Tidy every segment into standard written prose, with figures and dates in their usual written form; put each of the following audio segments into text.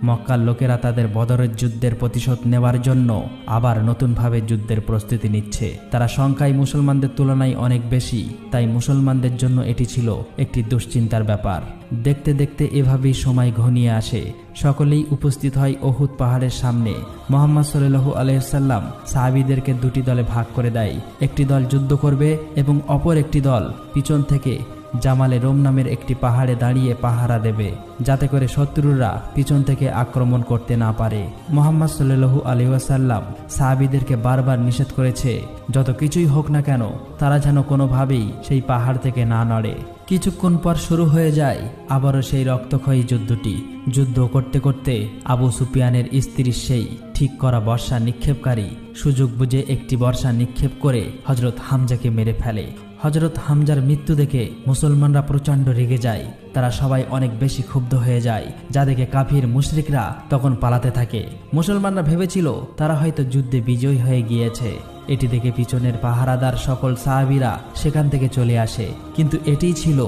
মক্কার লোকেরা তাদের বদরের যুদ্ধের প্রতিশোধ নেওয়ার জন্য আবার নতুনভাবে যুদ্ধের প্রস্তুতি নিচ্ছে। তারা সংখ্যায় মুসলমানদের তুলনায় অনেক বেশি, তাই মুসলমানদের জন্য এটি ছিল একটি দুশ্চিন্তার ব্যাপার। দেখতে দেখতে এভাবেই সময় ঘনিয়ে আসে। সকলেই উপস্থিত হয় উহুদ পাহাড়ের সামনে। মুহাম্মদ সাল্লাল্লাহু আলাইহি ওয়াসাল্লাম সাহাবীদেরকে দুটি দলে ভাগ করে দেয়। একটি দল যুদ্ধ করবে এবং অপর একটি দল পিছন থেকে জামালে রোম নামের একটি পাহাড়ে দাঁড়িয়ে পাহারা দেবে, যাতে করে শত্রুরা পিছন থেকে আক্রমণ করতে না পারে। মুহাম্মদ সাল্লাল্লাহু আলাইহি ওয়াসাল্লাম সাহাবীদেরকে বারবার নিষেধ করেছে, যত কিছুই হোক না কেন তারা যেন কোনোভাবেই সেই পাহাড় থেকে না নড়ে। কিছুক্ষণ পর শুরু হয়ে যায় আবারও সেই রক্তক্ষয়ী যুদ্ধটি। যুদ্ধ করতে করতে আবু সুফিয়ানের স্ত্রীর সেই ঠিক করা বর্ষা নিক্ষেপকারী সুযোগ বুঝে একটি বর্ষা নিক্ষেপ করে হযরত হামজাকে মেরে ফেলে। হযরত হামজার মৃত্যু দেখে মুসলমানরা প্রচণ্ড রেগে যায়। তারা সবাই অনেক বেশি ক্ষুব্ধ হয়ে যায়, যা দেখে কাফির মুশরিকরা তখন পালাতে থাকে। মুসলমানরা ভেবেছিল তারা হয়তো যুদ্ধে বিজয়ী হয়ে গিয়েছে। এটি দেখে পিছনের পাহারাদার সকল সাহাবীরা সেখান থেকে চলে আসে, কিন্তু এটিই ছিল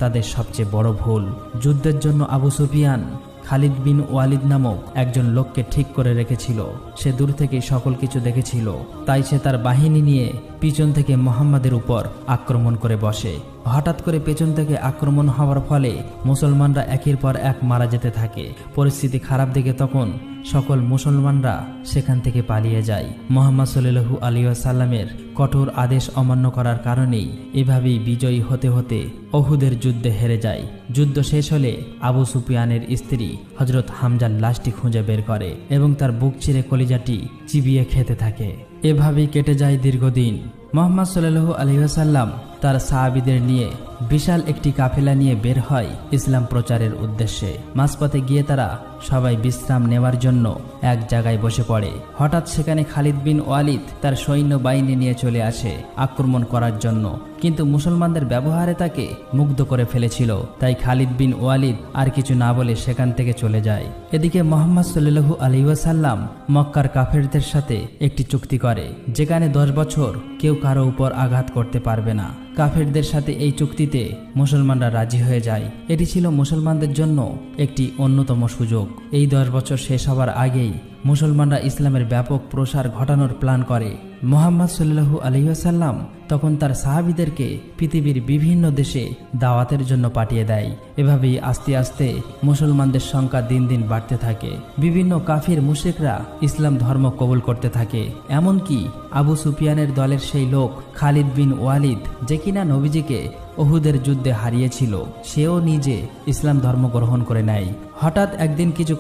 তাদের সবচেয়ে বড় ভুল। যুদ্ধের জন্য আবু সুফিয়ান খালিদ বিন ওয়ালিদ নামক একজন লোককে ঠিক করে রেখেছিল। সে দূর থেকে সকল কিছু দেখেছিল, তাই সে তার বাহিনী নিয়ে পিছন থেকে মুহাম্মাদের উপর আক্রমণ করে বসে। হঠাৎ করে পেছন থেকে আক্রমণ হওয়ার ফলে মুসলমানরা একের পর এক মারা যেতে থাকে। পরিস্থিতি খারাপ দেখে তখন সকল মুসলমানরা সেখান থেকে পালিয়ে যায়। মুহাম্মদ সাল্লাল্লাহু আলাইহি ওয়াসাল্লামের কঠোর আদেশ অমান্য করার কারণেই এভাবেই বিজয়ী হতে হতে উহুদের যুদ্ধে হেরে যায়। যুদ্ধ শেষ হলে আবু সুফিয়ানের স্ত্রী হযরত হামজার লাশটি খুঁজে বের করে এবং তার বুক চিরে কলিজাটি চিবিয়ে খেতে থাকে। এভাবেই কেটে যায় দীর্ঘদিন। মুহাম্মদ সাল্লাল্লাহু আলাইহি ওয়াসাল্লাম তার সাহাবীদের নিয়ে বিশাল একটি কাফেলা নিয়ে বের হয় ইসলাম প্রচারের উদ্দেশ্যে। মাঝপথে গিয়ে তারা সবাই বিশ্রাম নেওয়ার জন্য এক জায়গায় বসে পড়ে। হঠাৎ সেখানে খালিদ বিন ওয়ালিদ তার সৈন্যবাহিনী নিয়ে চলে আসে আক্রমণ করার জন্য, কিন্তু মুসলমানদের ব্যবহারে তাকে মুগ্ধ করে ফেলেছিল। তাই খালিদ বিন ওয়ালিদ আর কিছু না বলে সেখান থেকে চলে যায়। এদিকে মুহাম্মদ সাল্লাল্লাহু আলাইহি ওয়াসাল্লাম মক্কার কাফেরদের সাথে একটি চুক্তি করে, যেখানে 10 বছর কেউ কারো উপর আঘাত করতে পারবে না। কাফেরদের সাথে এই চুক্তিতে মুসলমানরা রাজি হয়ে যায়। এটি ছিল মুসলমানদের জন্য একটি অন্যতম সুযোগ। এই 10 বছর শেষ হওয়ার আগেই মুসলমানরা ইসলামের ব্যাপক প্রসার ঘটানোর প্ল্যান করে। মুহাম্মদ সাল্লাল্লাহু আলাইহি ওয়াসাল্লাম তখন তার সাহাবীদেরকে পৃথিবীর বিভিন্ন দেশে দাওয়াতের জন্য পাঠিয়ে দেয়। এভাবেই আস্তে আস্তে মুসলমানদের সংখ্যা দিন দিন বাড়তে থাকে। বিভিন্ন কাফির মুশরিকরা ইসলাম ধর্ম কবুল করতে থাকে। এমনকি আবু সুফিয়ানের দলের সেই লোক খালিদ বিন ওয়ালিদ, যে কিনা নবীজিকে উহুদের যুদ্ধে হারিয়েছিল, সেও নিজে ইসলাম ধর্ম গ্রহণ করে নেয়। হঠাৎ একদিন কিছু